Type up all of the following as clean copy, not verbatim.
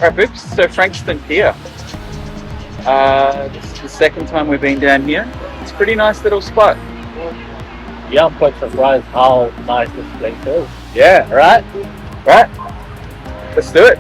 Alright, Boops. So Frankston Pier. This is the second time we've been down here. It's a pretty nice little spot. Yeah, I'm quite surprised how nice this place is. Yeah, right? Right? Let's do it.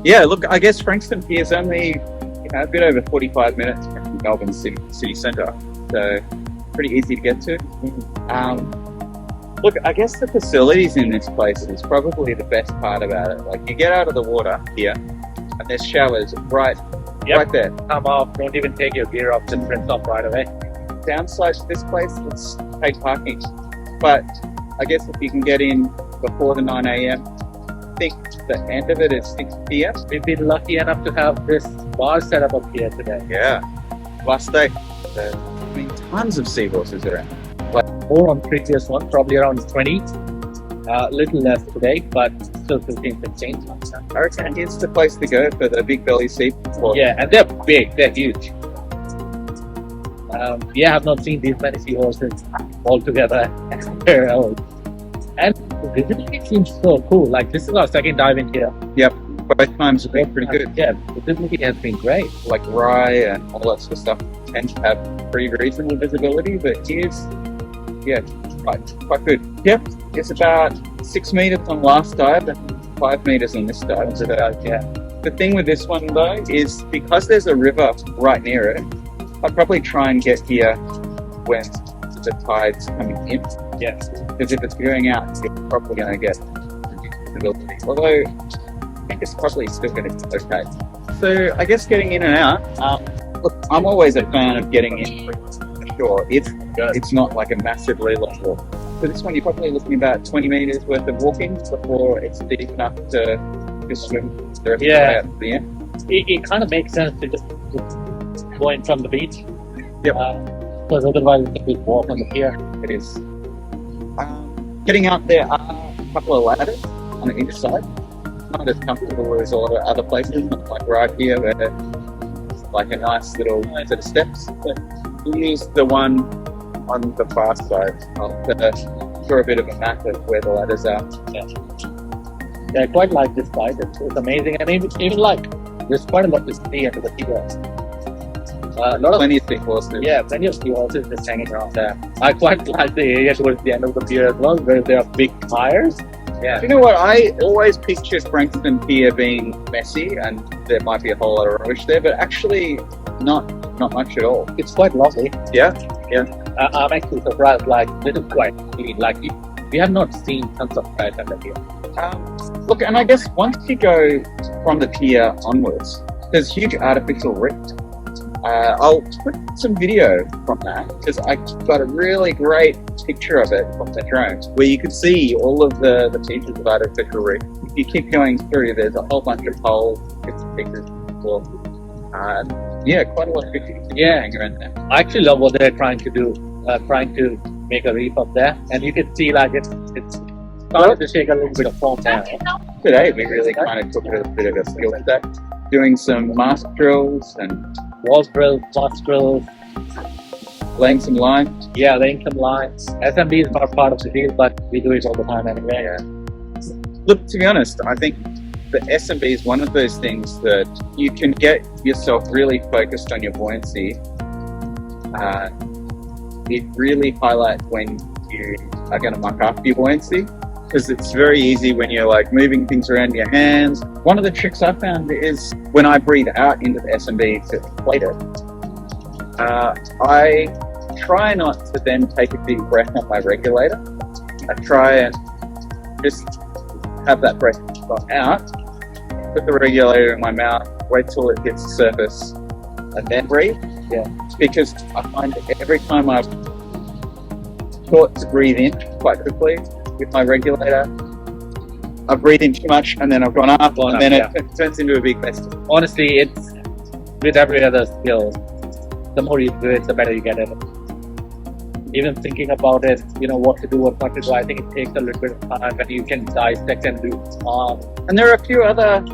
Yeah, look, I guess Frankston Pier is only a bit over 45 minutes from Melbourne city centre, so pretty easy to get to. Look, I guess the facilities in this place is probably the best part about it. Like, you get out of the water here, and there's showers right there. Come off, don't even take your gear off, just rinse off right away. Downside to this place, it's paid parking. But I guess if you can get in before the 9 a.m, I think the end of it is 6 p.m. We've been lucky enough to have this bar set up here today. Yeah. Last day. I mean, tons of seahorses around. More on previous one, probably around 20. Little less today, but still 15, 16. I reckon it's the place to go for the big belly seahorse. Yeah, and they're big, they're huge. I've not seen these many seahorses all together anywhere else. And the visibility seems so cool. Like, this is our second dive in here. Yep, both times have been pretty good. Yeah, the visibility has been great. Like Rye and all that sort of stuff tend to have pretty reasonable visibility, but here's, quite good. Yep, it's about 6 meters on last dive and 5 meters on this dive. So the thing with this one though is because there's a river right near it, I'd probably try and get here when the tide's coming in. Yeah. Because if it's going out, you're probably going to get reduced visibility. Although, I think it's probably still going to be okay. So, I guess getting in and out, look, I'm always a fan of getting in for sure. It's not like a massively long walk. So this one, you're probably looking about 20 meters worth of walking before it's deep enough to just swim the rest of the way out to the end. It kind of makes sense to just go in from the beach. Yep. Because otherwise it's a big walk on the pier. It is. Getting out there are a couple of ladders on each side. Not as comfortable as a lot of other places, not like right here where it's like a nice little set of steps. But we use the one on the far side. I'll draw a bit of a map of where the ladders are. Yeah, I quite like this side. It's amazing. And even like, there's quite a lot to see under the pier. Plenty of seahorses. Yeah, plenty of seahorses just hanging around there. I quite like the area towards the end of the pier as well, where there are big tires. Yeah. You know what? I always pictured Frankston Pier being messy and there might be a whole lot of rubbish there, but actually not much at all. It's quite lovely. Yeah. I'm actually surprised. Like, this is quite clean. Like, we have not seen tons of trash under here. Look, and I guess once you go from the pier onwards, there's huge artificial reef. I'll put some video from that because I got a really great picture of it from the drone where you could see all of the pieces of artificial reef. If you keep going through, there's a whole bunch of holes, bits and pieces. Well, quite a lot of pictures hanging around there. I actually love what they're trying to do, trying to make a reef up there, and you can see like it's starting to shake a little bit of foam now. Today we really kind of took a bit of a skill set, doing some mask drills and wall drills, blast drills, laying some lines. Yeah, laying some lines. SMB is not part of the deal, but we do it all the time anyway. Yeah. Look, to be honest, I think the SMB is one of those things that you can get yourself really focused on your buoyancy. It really highlights when you are going to muck up your buoyancy, because it's very easy when you're like moving things around in your hands. One of the tricks I found is when I breathe out into the SMB to inflate it, I try not to then take a big breath on my regulator. I try and just have that breath go out, put the regulator in my mouth, wait till it hits the surface, and then breathe. Yeah. Because I find that every time I've thought to breathe in quite quickly with my regulator, I breathe in too much and then I've gone up, it turns into a big mess. Honestly, it's with every other skill, the more you do it, the better you get at it. Even thinking about it, what to do, what not to do, I think it takes a little bit of time, and you can dissect and do. And there are a few other,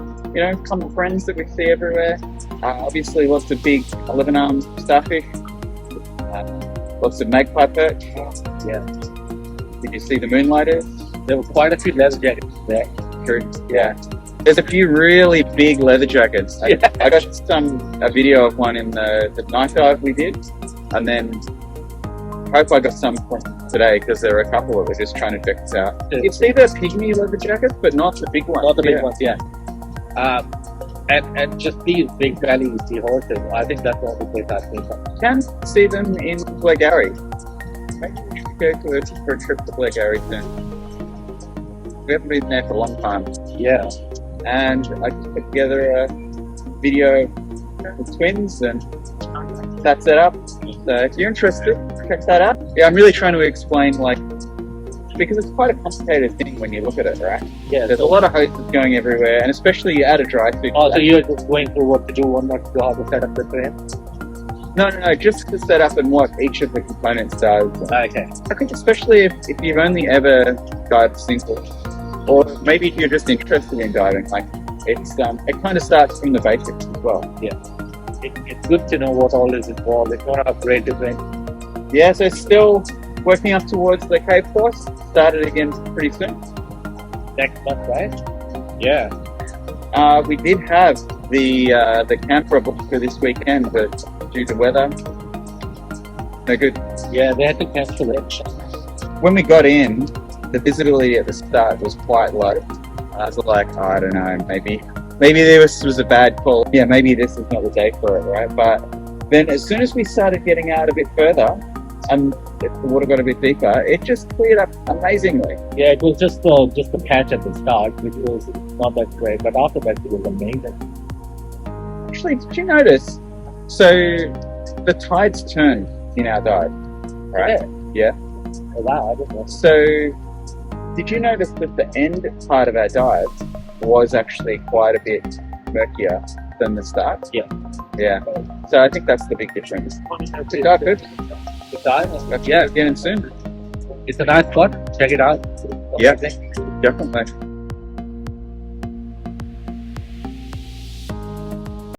common friends that we see everywhere. Obviously, lots of big 11-armed starfish, lots of magpie perch. Yeah. Did you see the moonlighters? There were quite a few leather jackets there. True. Yeah. There's a few really big leather jackets. I got a video of one in the night dive we did, and then I hope I got some from today because there are a couple that were just trying to check this out. You see those pygmy leather jackets, but not the big ones. Not the big ones, yeah. And just these big belly seahorses, I think that's the only place I've seen them. You can see them in Blairgowrie. Maybe we should go for a trip to Blairgowrie soon. We haven't been there for a long time. Yeah. And I just put together a video with twins, and that's set up. So if you're interested, check that out. Yeah, I'm really trying to explain, like, because it's quite a complicated thing when you look at it, right? Yeah. There's a lot of hoses going everywhere, and especially you add a dry fit. Oh, so you're just going through what to do, what not to do, how to set up the frame? No, just to set up and what each of the components does. Okay. I think especially if you've only ever dived single, or maybe if you're just interested in diving, like, it kind of starts from the basics as well. It's good to know what all is involved. It's not a great event. Yeah, so still working up towards the Cave course. Started again pretty soon. Next month, right? Yeah. We did have the camper booked for this weekend, but due to weather, no good. Yeah, they had to cancel it. When we got in, the visibility at the start was quite low. I was like, oh, I don't know, maybe this was a bad call. Yeah, maybe this is not the day for it, right? But then as soon as we started getting out a bit further, and the water got a bit deeper, it just cleared up amazingly. Yeah, it was just the patch at the start, which was not that great, but after that it was amazing. Actually, did you notice? So the tides turned in our dive, right? Yeah. Oh, wow, I didn't know. So did you notice that the end part of our dive was actually quite a bit murkier than the start? Yeah. Yeah. So I think that's the big difference. The dive good. The dive? Yeah, getting soon. It's a nice spot. Check it out. Yeah. Amazing. Definitely.